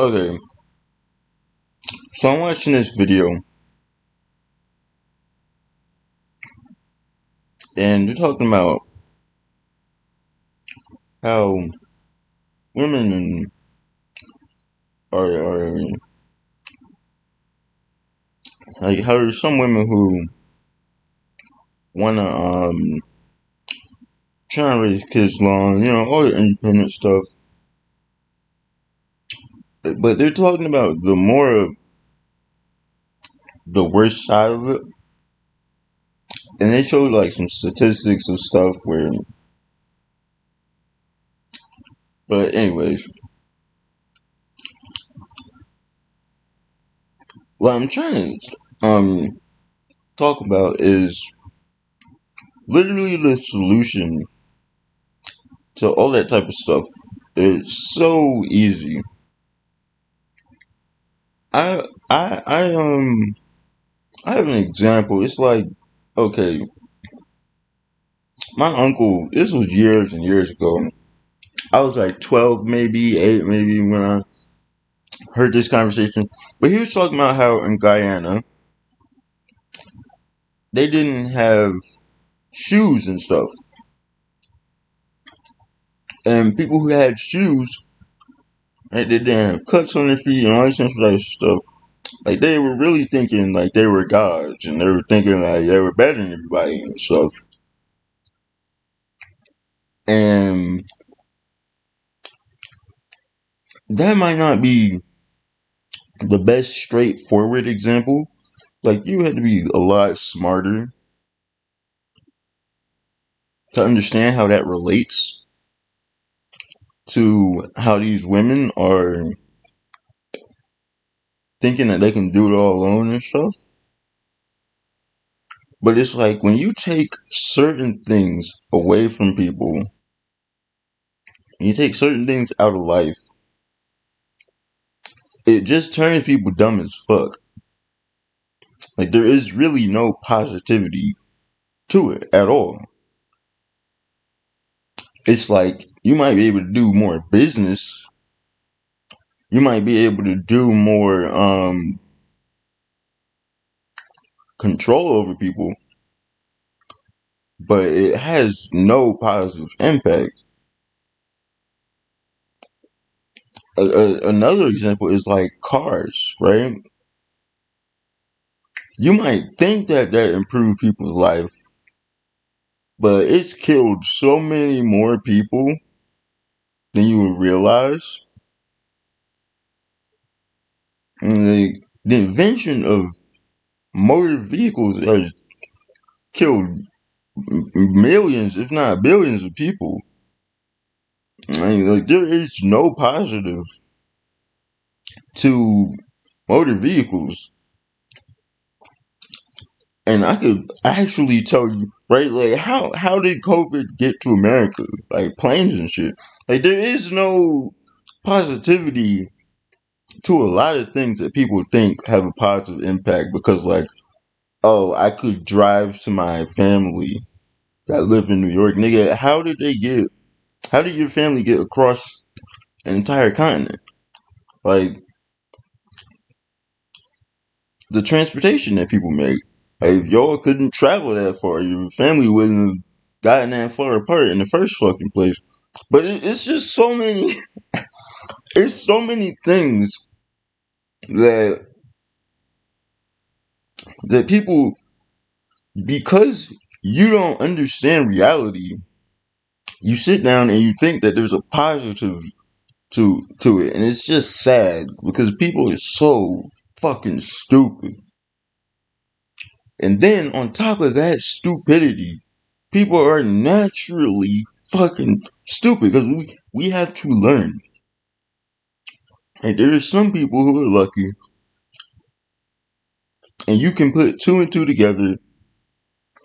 Okay, so I'm watching this video and they're talking about how women are like how there's some women who wanna try and raise kids long, all the independent stuff. But they're talking about the more of the worst side of it. And they showed like some statistics of stuff where, but anyways, what I'm trying to talk about is literally the solution to all that type of stuff. It's so easy. I I I um I have an example. It's like, okay, my uncle. This was years and years ago. I was like 12, maybe 8, maybe when I heard this conversation. But he was talking about how in Guyana they didn't have shoes and stuff, and people who had shoes, right, they didn't have cuts on their feet and all this type of stuff. Like they were really thinking like they were gods, and they were thinking like they were better than everybody and stuff. And that might not be the best straightforward example. Like you had to be a lot smarter to understand how that relates to how these women are thinking that they can do it all alone and stuff. But it's like when you take certain things away from people, you take certain things out of life, it just turns people dumb as fuck. Like there is really no positivity to it at all. It's like you might be able to do more business. You might be able to do more control over people, but it has no positive impact. Another example is like cars, right? You might think that improved people's life, but it's killed so many more people than you would realize. And the invention of motor vehicles has killed millions, if not billions, of people. I mean, like there is no positive to motor vehicles, and I could actually tell you, right? Like how did COVID get to America? Like planes and shit. Like there is no positivity to a lot of things that people think have a positive impact because, like, oh, I could drive to my family that live in New York, nigga. How did they get? How did your family get across an entire continent? Like the transportation that people make. Like, if y'all couldn't travel that far, your family wouldn't have gotten that far apart in the first fucking place. But it's just so many. It's so many things that people, because you don't understand reality, you sit down and you think that there's a positive to it, and it's just sad because people are so fucking stupid. And then on top of that stupidity, people are naturally fucking stupid because we have to learn. And there are some people who are lucky, and you can put two and two together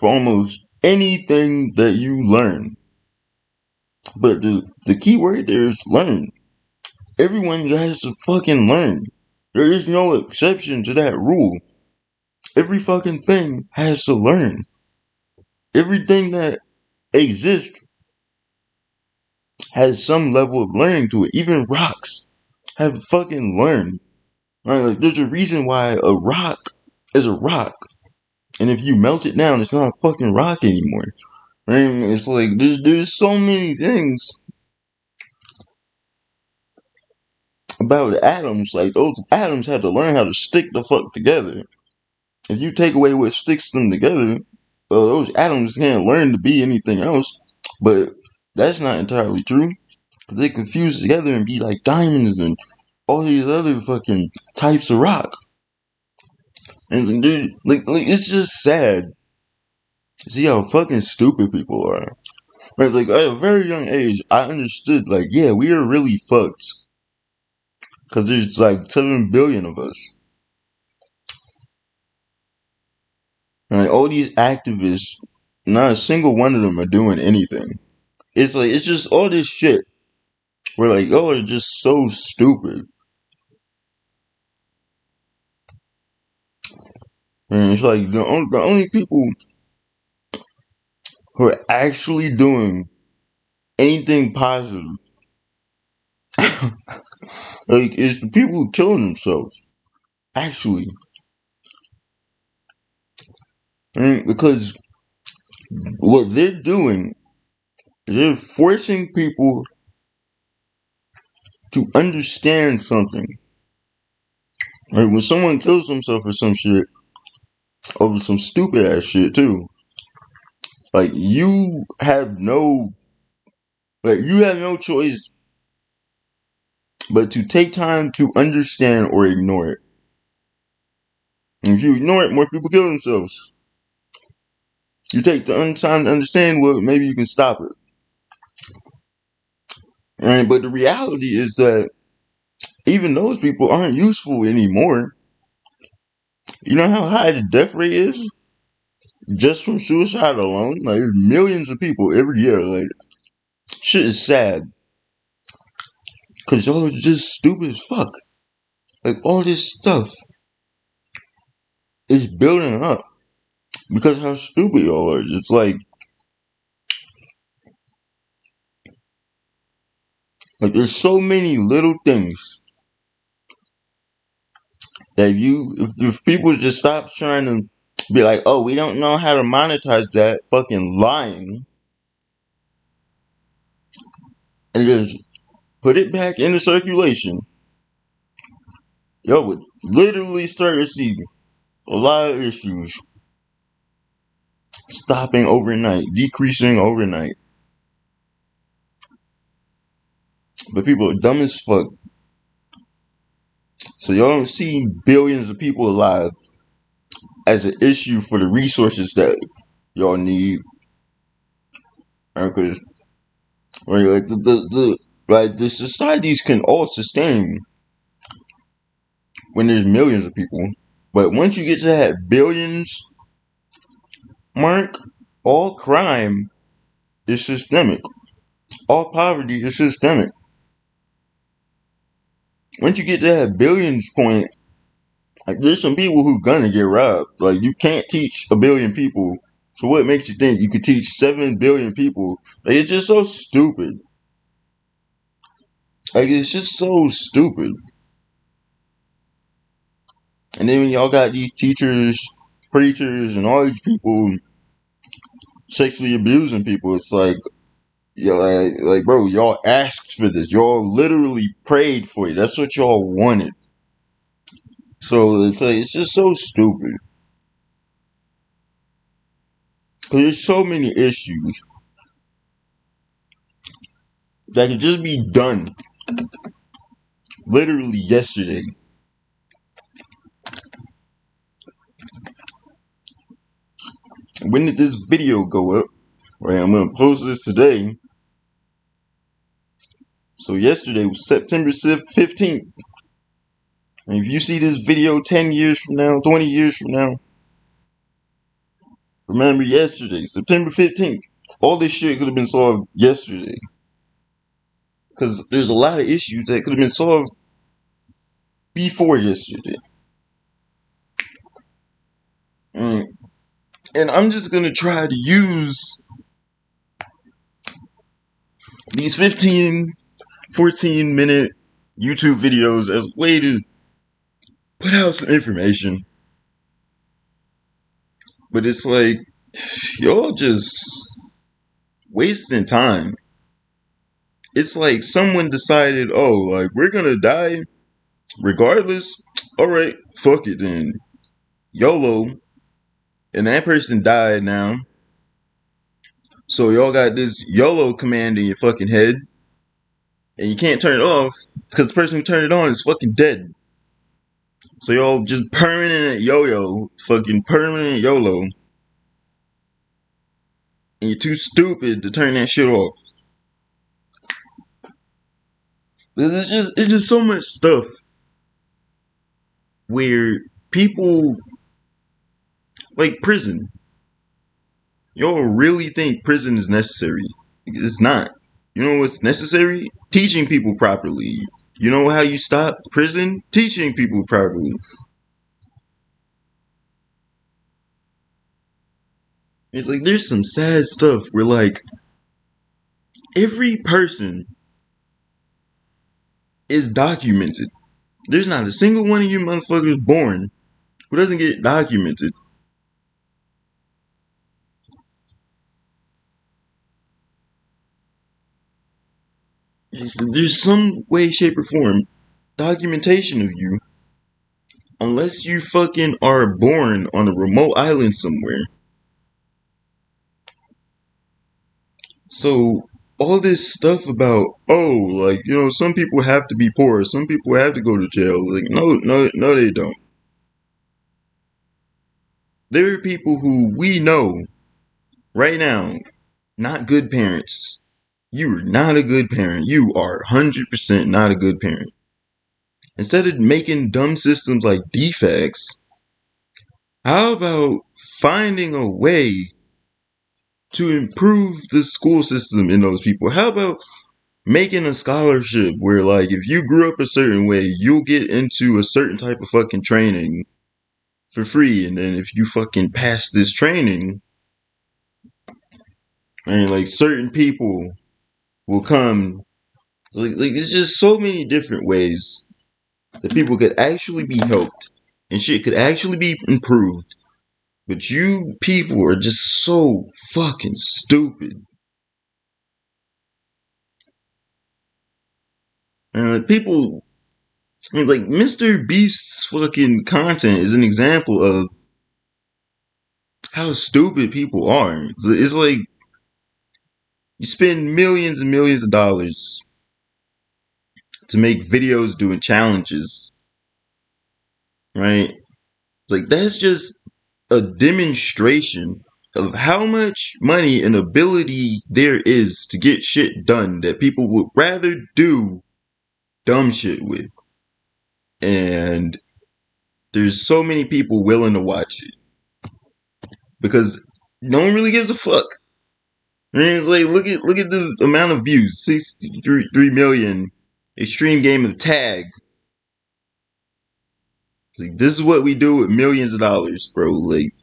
for almost anything that you learn. But the key word there is learn. Everyone has to fucking learn. There is no exception to that rule. Every fucking thing has to learn. Everything that exists has some level of learning to it. Even rocks. have fucking learned. Right? Like, there's a reason why a rock is a rock. And if you melt it down, it's not a fucking rock anymore. Right? It's like there's so many things about atoms. Like those atoms had to learn how to stick the fuck together. If you take away what sticks them together, well, those atoms can't learn to be anything else. But that's not entirely true. They can fuse together and be like diamonds and all these other fucking types of rock. And dude, like it's just sad to see how fucking stupid people are. Like at a very young age, I understood like, yeah, we are really fucked because there's like 7 billion of us. And like all these activists, not a single one of them are doing anything. It's like it's just all this shit. We're like, y'all are just so stupid. And it's like the only people who are actually doing anything positive, like, is the people who killing themselves. Actually, because what they're doing is they're forcing people to understand something. Like when someone kills themselves for some shit, over some stupid ass shit too, like you have no choice but to take time to understand or ignore it. And if you ignore it, more people kill themselves. You take the time to understand, well, maybe you can stop it. Right? But the reality is that even those people aren't useful anymore. You know how high the death rate is? Just from suicide alone? Like, there's millions of people every year. Like, shit is sad. Because y'all are just stupid as fuck. Like, all this stuff is building up. Because how stupid y'all are. It's like there's so many little things that if people just stop trying to be like, oh, we don't know how to monetize that fucking lying, and just put it back into circulation, y'all would literally start to see a lot of issues stopping overnight, decreasing overnight. But people are dumb as fuck. So y'all don't see billions of people alive as an issue for the resources that y'all need. Because like the societies can all sustain when there's millions of people. But once you get to that billions mark, all crime is systemic. All poverty is systemic. Once you get to that billions point, like there's some people who gonna get robbed. Like you can't teach a billion people. So what makes you think you could teach 7 billion people? Like it's just so stupid. Like it's just so stupid. And then when y'all got these teachers, preachers, and all these people sexually abusing people, it's like, yeah, like bro, y'all asked for this. Y'all literally prayed for it. That's what y'all wanted. So it's like it's just so stupid. Cause there's so many issues that could just be done literally yesterday. When did this video go up? Right, I'm gonna post this today. So yesterday was September 15th. And if you see this video 10 years from now, 20 years from now, remember yesterday, September 15th. All this shit could have been solved yesterday. Because there's a lot of issues that could have been solved before yesterday. And I'm just going to try to use these 15, 14 minute YouTube videos as a way to put out some information. But it's like, y'all just wasting time. It's like someone decided, oh, like, we're gonna die regardless. Alright, fuck it then. YOLO. And that person died now. So y'all got this YOLO command in your fucking head. And you can't turn it off because the person who turned it on is fucking dead. So y'all just permanent yo-yo. Fucking permanent YOLO. And you're too stupid to turn that shit off. It's just so much stuff where people, like prison. Y'all really think prison is necessary? It's not. You know what's necessary? Teaching people properly. You know how you stop prison? Teaching people properly. It's like there's some sad stuff where like every person is documented. There's not a single one of you motherfuckers born who doesn't get documented. There's some way, shape, or form documentation of you, unless you fucking are born on a remote island somewhere. So all this stuff about, oh, like, you know, some people have to be poor, some people have to go to jail. Like, no, they don't. There are people who we know right now, not good parents. You are not a good parent. You are 100% not a good parent. Instead of making dumb systems like defects, how about finding a way to improve the school system in those people? How about making a scholarship where, like, if you grew up a certain way, you'll get into a certain type of fucking training for free, and then if you fucking pass this training, and like certain people will come. Like there's just so many different ways that people could actually be helped and shit could actually be improved. But you people are just so fucking stupid. And like people, I mean, like Mr. Beast's fucking content is an example of how stupid people are. It's like you spend millions and millions of dollars to make videos doing challenges, right? It's like that's just a demonstration of how much money and ability there is to get shit done that people would rather do dumb shit with. And there's so many people willing to watch it because no one really gives a fuck. I mean, it's like look at the amount of views, 63 million. Extreme game of tag. It's like, this is what we do with millions of dollars, bro. Like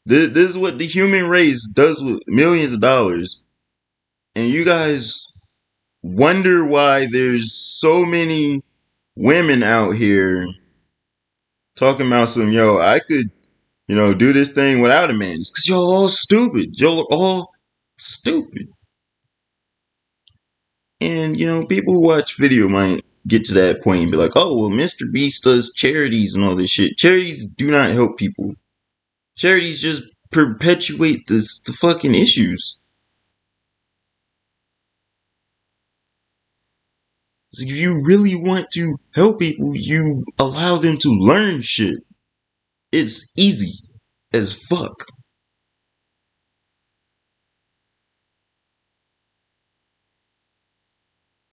this is what the human race does with millions of dollars. And you guys wonder why there's so many women out here talking about some, yo, I could, you know, do this thing without a man. It's because y'all all stupid. Y'all all stupid. And, you know, people who watch video might get to that point and be like, oh, well, Mr. Beast does charities and all this shit. Charities do not help people. Charities just perpetuate the fucking issues. If you really want to help people, you allow them to learn shit. It's easy as fuck.